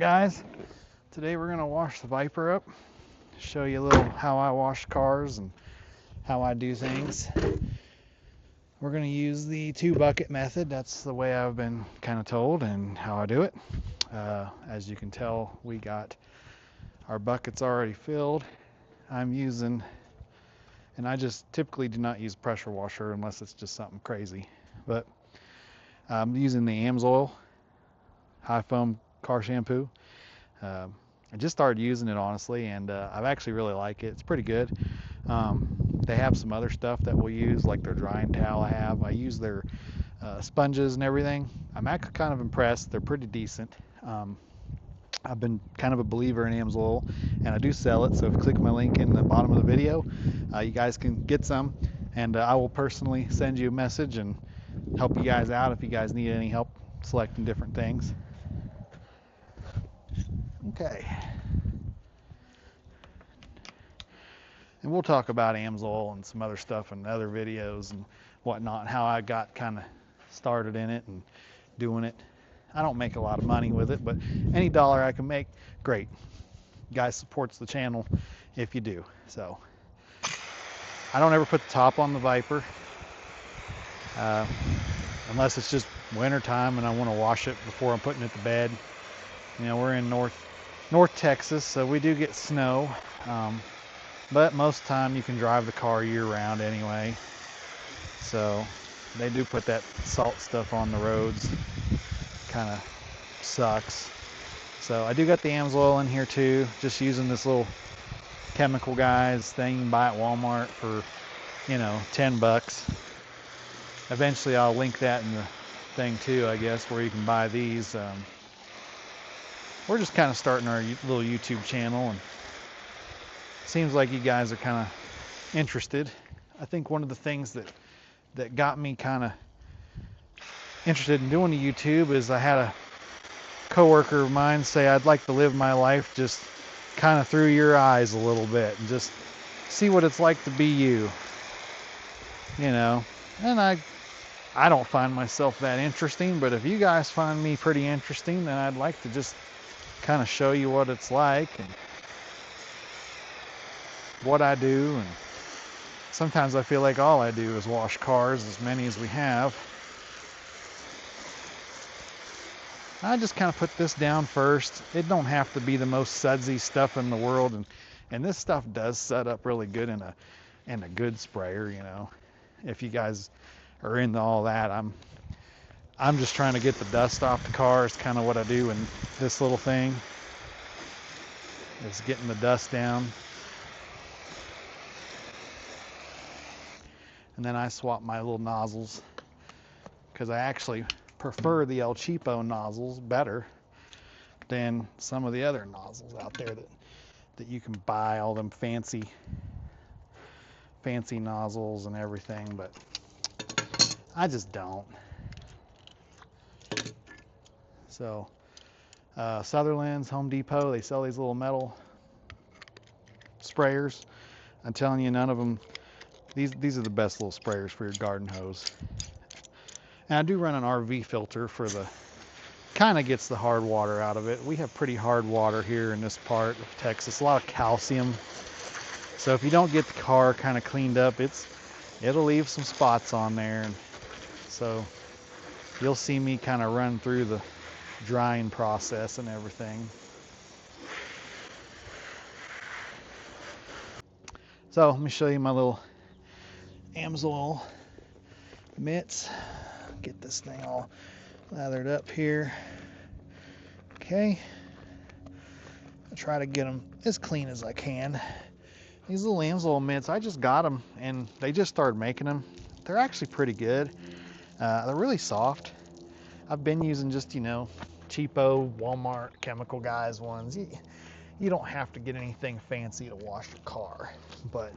guys? Today we're gonna wash the Viper up, show you a little how I wash cars and how I do things. We're gonna use the 2 bucket method. That's the way I've been kind of told and how I do it. As you can tell, we got our buckets already filled. I'm using, and I just typically do not use pressure washer unless it's just something crazy, but I'm using the AMSOIL high foam car shampoo. I just started using it honestly, and I actually really like it. It's pretty good. They have some other stuff that we'll use, like their drying towel. I use their sponges and everything. I'm actually kind of impressed. They're pretty decent. I've been kind of a believer in AMSOIL, and I do sell it. So if you click my link in the bottom of the video, you guys can get some, and I will personally send you a message and help you guys out if you guys need any help selecting different things. Okay. And we'll talk about AMSOIL and some other stuff in other videos and whatnot, and how I got kind of started in it and doing it. I don't make a lot of money with it, but any dollar I can make, great. Guys supports the channel if you do. So I don't ever put the top on the Viper unless it's just winter time and I want to wash it before I'm putting it to bed. You know, we're in North Texas, so we do get snow. But most time you can drive the car year round anyway. So they do put that salt stuff on the roads. Kind of sucks. So I do got the AMSOIL in here too. Just using this little chemical guys thing you can buy at Walmart for, you know, 10 bucks. Eventually I'll link that in the thing too, I guess, where you can buy these. We're just kind of starting our little YouTube channel, and seems like you guys are kind of interested. I think one of the things that got me kind of interested in doing the YouTube is I had a coworker of mine say, I'd like to live my life just kind of through your eyes a little bit and just see what it's like to be you, you know. And I don't find myself that interesting, but if you guys find me pretty interesting, then I'd like to just kind of show you what it's like and what I do. And sometimes I feel like all I do is wash cars, as many as we have. I just kind of put this down first. It don't have to be the most sudsy stuff in the world, and this stuff does set up really good in a good sprayer, you know. If you guys are into all that, I'm just trying to get the dust off the car. It's kind of what I do in this little thing, is getting the dust down. And then I swap my little nozzles, because I actually prefer the El Cheapo nozzles better than some of the other nozzles out there that you can buy, all them fancy nozzles and everything, but I just don't. So Sutherland's, Home Depot, they sell these little metal sprayers. I'm telling you, none of them, these are the best little sprayers for your garden hose. And I do run an RV filter for the, kind of gets the hard water out of it. We have pretty hard water here in this part of Texas, a lot of calcium. So if you don't get the car kind of cleaned up, it'll leave some spots on there. And so you'll see me kind of run through the drying process and everything. So let me show you my little AMSOIL mitts. Get this thing all lathered up here. Okay. I try to get them as clean as I can. These little AMSOIL mitts, I just got them and they just started making them. They're actually pretty good. They're really soft. I've been using just, you know, cheapo Walmart chemical guys ones. You don't have to get anything fancy to wash your car, but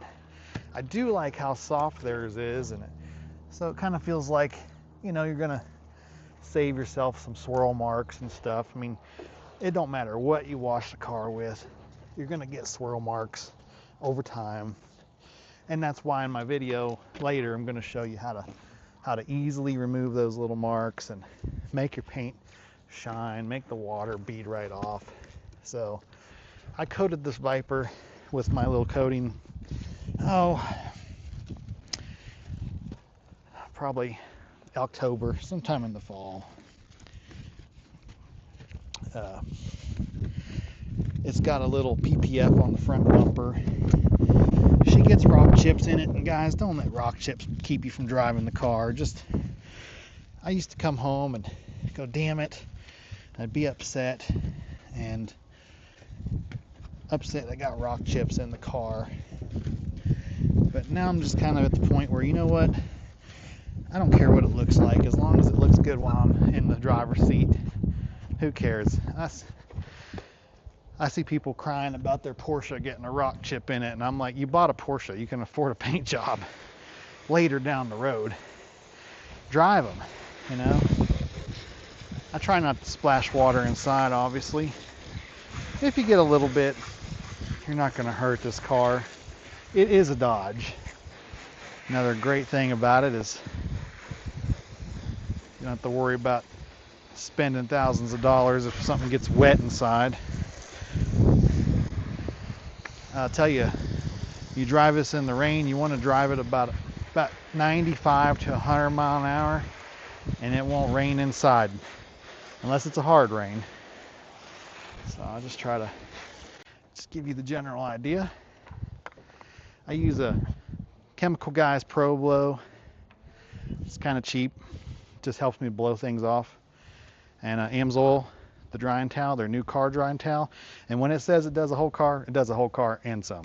I do like how soft theirs is, and so it kind of feels like, you know, you're gonna save yourself some swirl marks and stuff. I mean, it don't matter what you wash the car with, you're gonna get swirl marks over time. And that's why in my video later, I'm gonna show you how to easily remove those little marks and make your paint shine, make the water bead right off. So I coated this Viper with my little coating, probably October, sometime in the fall. It's got a little PPF on the front bumper. She gets rock chips in it, and guys, don't let rock chips keep you from driving the car. I used to come home and go, damn it, I'd be upset I got rock chips in the car. But now I'm just kind of at the point where, you know what, I don't care what it looks like, as long as it looks good while I'm in the driver's seat. Who cares? I see people crying about their Porsche getting a rock chip in it, and I'm like, you bought a Porsche, you can afford a paint job later down the road. Drive them, you know. I try not to splash water inside, obviously. If you get a little bit, you're not going to hurt this car. It is a Dodge. Another great thing about it is you don't have to worry about spending thousands of dollars if something gets wet inside. I'll tell you, you drive this in the rain, you want to drive it about 95 to 100 mile an hour, and it won't rain inside unless it's a hard rain. So I'll just try to give you the general idea. I use a Chemical Guys Pro Blow. It's kind of cheap, just helps me blow things off. And Amsoil, the drying towel, their new car drying towel. And when it says it does a whole car, it does a whole car and some.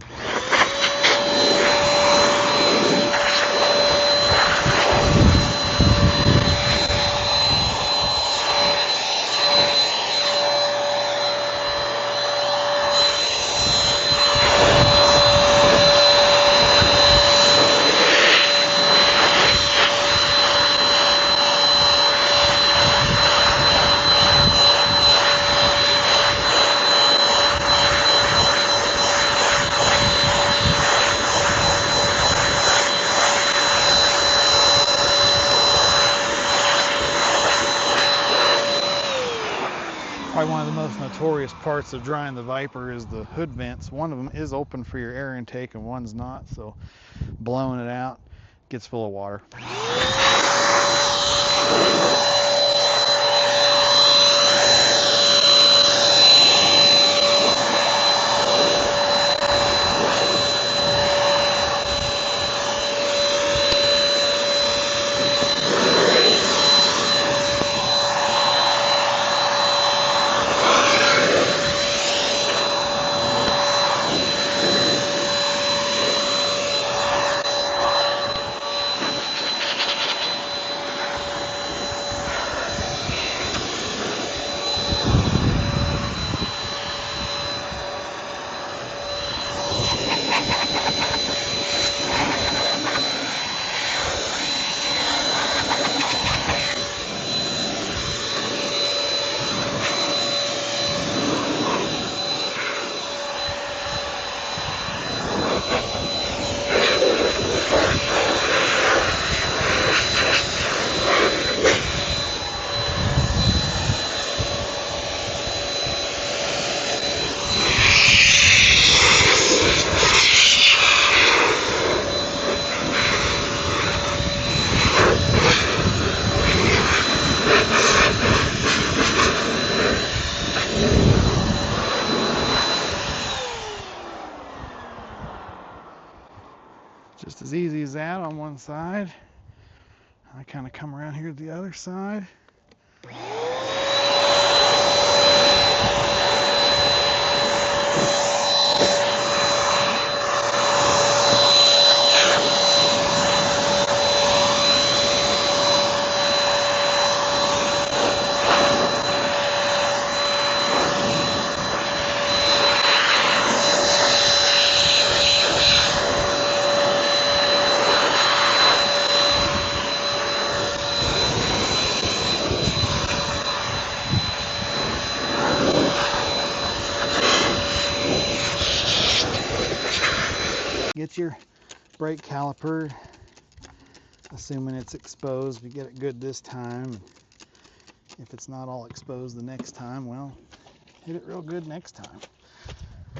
Probably one of the most notorious parts of drying the Viper is the hood vents. One of them is open for your air intake and one's not, so blowing it out gets full of water. Just as easy as that on one side. I kind of come around here to the other side. Get your brake caliper, assuming it's exposed. You get it good this time. if it's not all exposed the next time, well, hit it real good next time.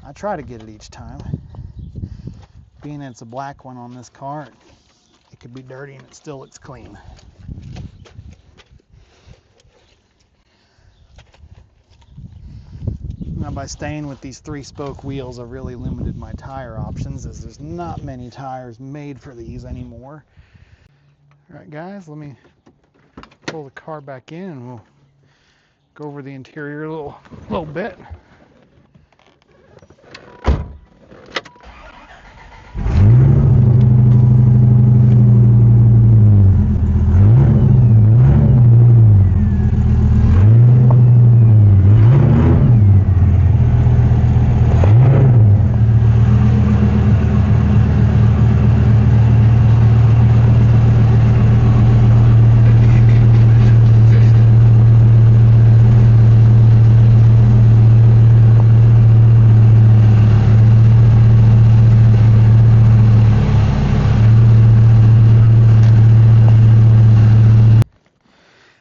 I try to get it each time. Being it's a black one on this car, it could be dirty and it still looks clean. Now, by staying with these 3-spoke wheels, I've really limited my tire options, as there's not many tires made for these anymore. All right, guys, let me pull the car back in and we'll go over the interior a little bit.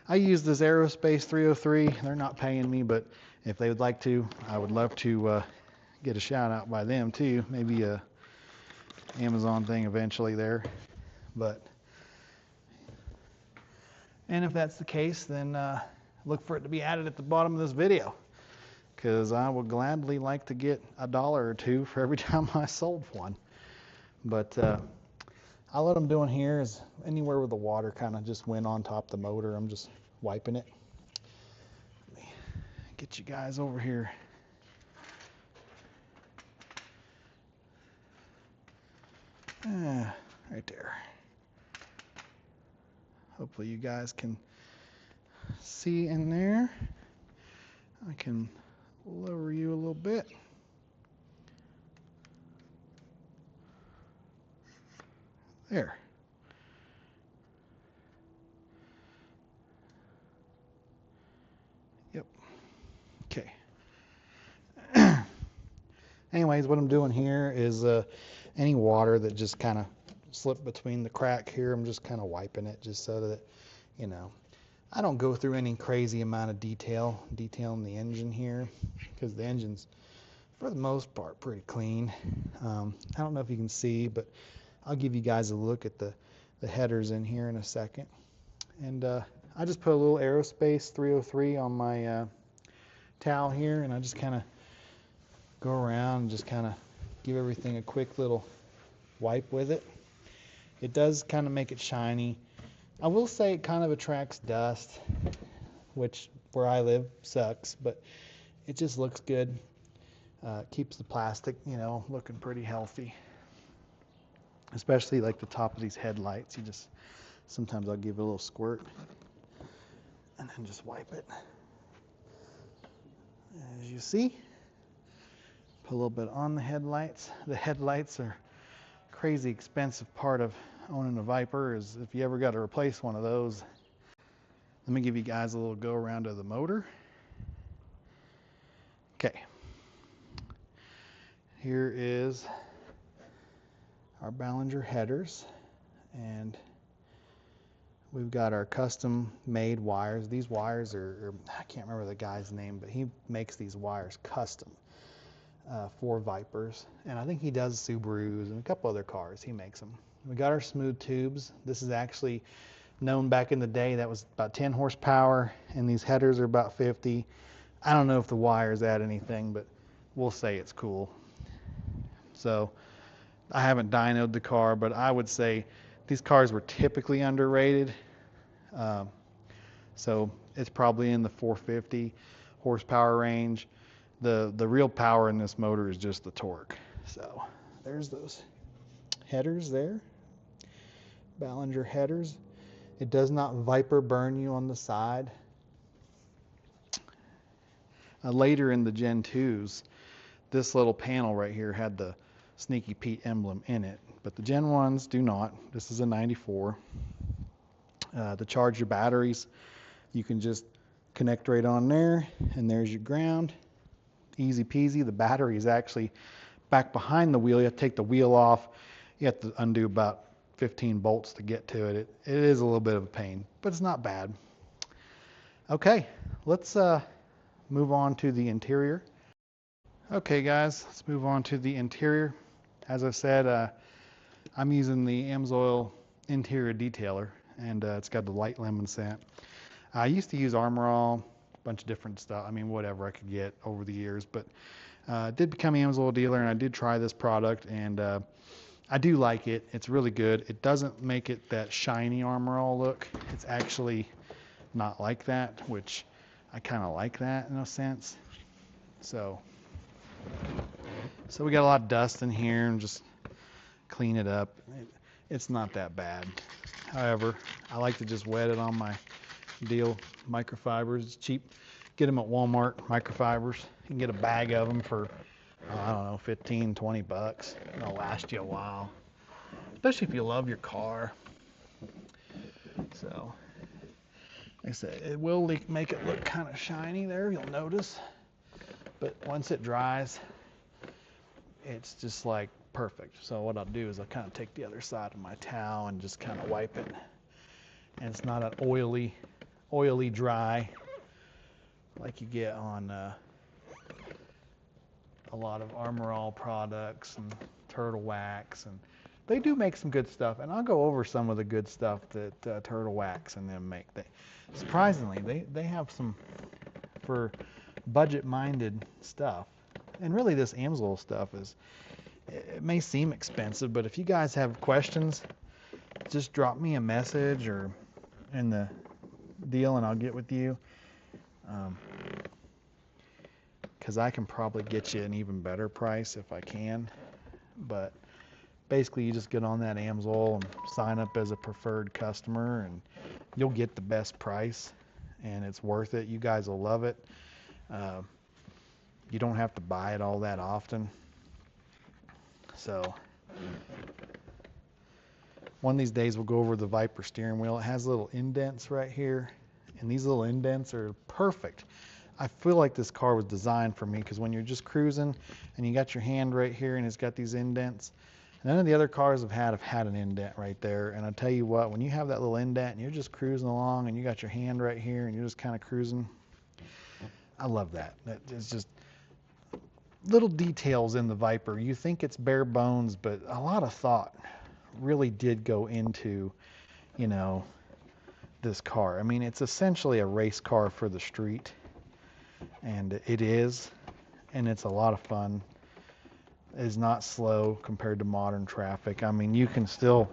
I use this Aerospace 303. They're not paying me, but if they would like to, I would love to get a shout out by them too. Maybe a Amazon thing eventually there. And if that's the case, then look for it to be added at the bottom of this video, because I would gladly like to get $1 or $2 for every time I sold one. But all what I'm doing here is anywhere where the water kind of just went on top of the motor, I'm just wiping it. Let me get you guys over here. Right there. Hopefully you guys can see in there. I can lower you a little bit. There. Yep. Okay. Anyways, what I'm doing here is any water that just kind of slipped between the crack here, I'm just kind of wiping it just so that, you know, I don't go through any crazy amount of detailing the engine here, because the engine's, for the most part, pretty clean. I don't know if you can see, but I'll give you guys a look at the headers in here in a second. And I just put a little Aerospace 303 on my towel here, and I just kind of go around and just kind of give everything a quick little wipe with it. It does kind of make it shiny. I will say it kind of attracts dust, which where I live sucks, but it just looks good. Keeps the plastic, you know, looking pretty healthy. Especially like the top of these headlights. Sometimes I'll give it a little squirt and then just wipe it. As you see, put a little bit on the headlights. The headlights are a crazy expensive part of owning a Viper. Is if you ever got to replace one of those. Let me give you guys a little go around of the motor. Okay. Here is our Ballinger headers, and we've got our custom made wires. These wires are, I can't remember the guy's name, but he makes these wires custom for Vipers, and I think he does Subarus and a couple other cars. He makes them. We got our smooth tubes. This is actually known back in the day that was about 10 horsepower, and these headers are about 50. I don't know if the wires add anything, but we'll say it's cool. So I haven't dynoed the car, but I would say these cars were typically underrated. So it's probably in the 450 horsepower range. The real power in this motor is just the torque. So there's those headers there. Ballinger headers. It does not Viper burn you on the side. Later in the Gen 2s, this little panel right here had the Sneaky Pete emblem in it, but the Gen 1s do not. This is a 94. To charge your batteries, you can just connect right on there, and there's your ground. Easy peasy. The battery is actually back behind the wheel. You have to take the wheel off. You have to undo about 15 bolts to get to it. It is a little bit of a pain, but it's not bad. Okay, let's move on to the interior. Okay guys, let's move on to the interior. As I said, I'm using the Amsoil interior detailer, and it's got the light lemon scent. I used to use Armor All, a bunch of different stuff. I mean, whatever I could get over the years, but did become an Amsoil dealer, and I did try this product, and I do like it. It's really good. It doesn't make it that shiny Armor All look. It's actually not like that, which I kind of like that in a sense. So we got a lot of dust in here, and just clean it up. It's not that bad. However, I like to just wet it on my deal microfibers. It's cheap. Get them at Walmart, microfibers. You can get a bag of them for, I don't know, 15, 20 bucks. It'll last you a while, especially if you love your car. So, like I said, it will make it look kind of shiny there, you'll notice. But once it dries, it's just like perfect. So what I'll do is I'll kind of take the other side of my towel and just kind of wipe it. And it's not an oily dry like you get on a lot of Armor All products and Turtle Wax, and they do make some good stuff, and I'll go over some of the good stuff that Turtle Wax and them make. Surprisingly, they have some for budget-minded stuff, and really this Amsoil stuff it may seem expensive, but if you guys have questions, just drop me a message or in the deal, and I'll get with you. Because I can probably get you an even better price if I can. But basically, you just get on that Amsoil and sign up as a preferred customer, and you'll get the best price, and it's worth it. You guys will love it. You don't have to buy it all that often. So one of these days we'll go over the Viper steering wheel. It has little indents right here, and these little indents are perfect. I feel like this car was designed for me, because when you're just cruising and you got your hand right here and it's got these indents, none of the other cars I've had an indent right there. And I tell you what, when you have that little indent and you're just cruising along and you got your hand right here and you're just kind of cruising, I love that. It's just little details in the Viper. You think it's bare bones, but a lot of thought really did go into, this car. I mean, it's essentially a race car for the street. And it is, and it's a lot of fun. It's not slow compared to modern traffic. I mean, you can still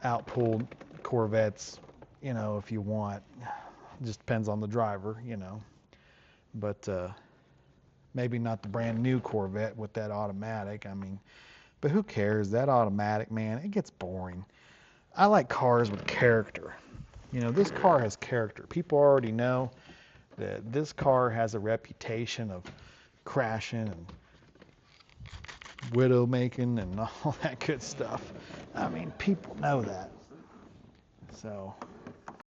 outpull Corvettes, if you want. It just depends on the driver, But maybe not the brand new Corvette with that automatic. I mean, but who cares? That automatic, man, it gets boring. I like cars with character. This car has character. People already know that this car has a reputation of crashing and widow making and all that good stuff. I mean, people know that. So